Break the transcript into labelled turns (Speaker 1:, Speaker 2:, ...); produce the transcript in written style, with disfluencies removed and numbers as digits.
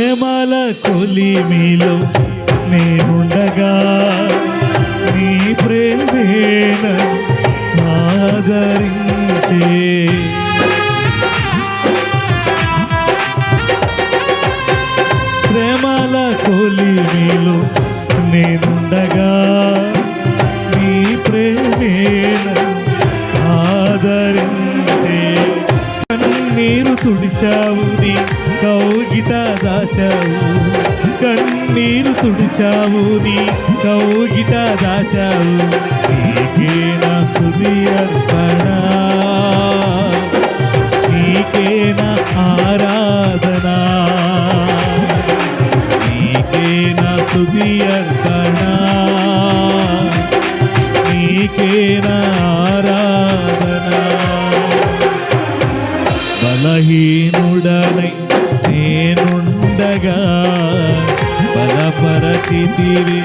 Speaker 1: శ్రమల కొలిమిలో నేనుండగా నీ ప్రేమేన ఆదరించే. శ్రమల కొలిమిలో నేనుండగా నీ ప్రేమేన ఆదరించే. కన్నీరు తుడిచావు నీ కౌగిట దాచావు, కన్నీరు తుడిచావు నీ కౌగిట దాచావు. నీకే నా స్తుతి అర్పణ, నీకే నా ఆరాధన, నీకే నా స్తుతి అర్పణ, నీకే నా ఆరాధన. బలహీనుడనై నేనుండగా బలపరచితివి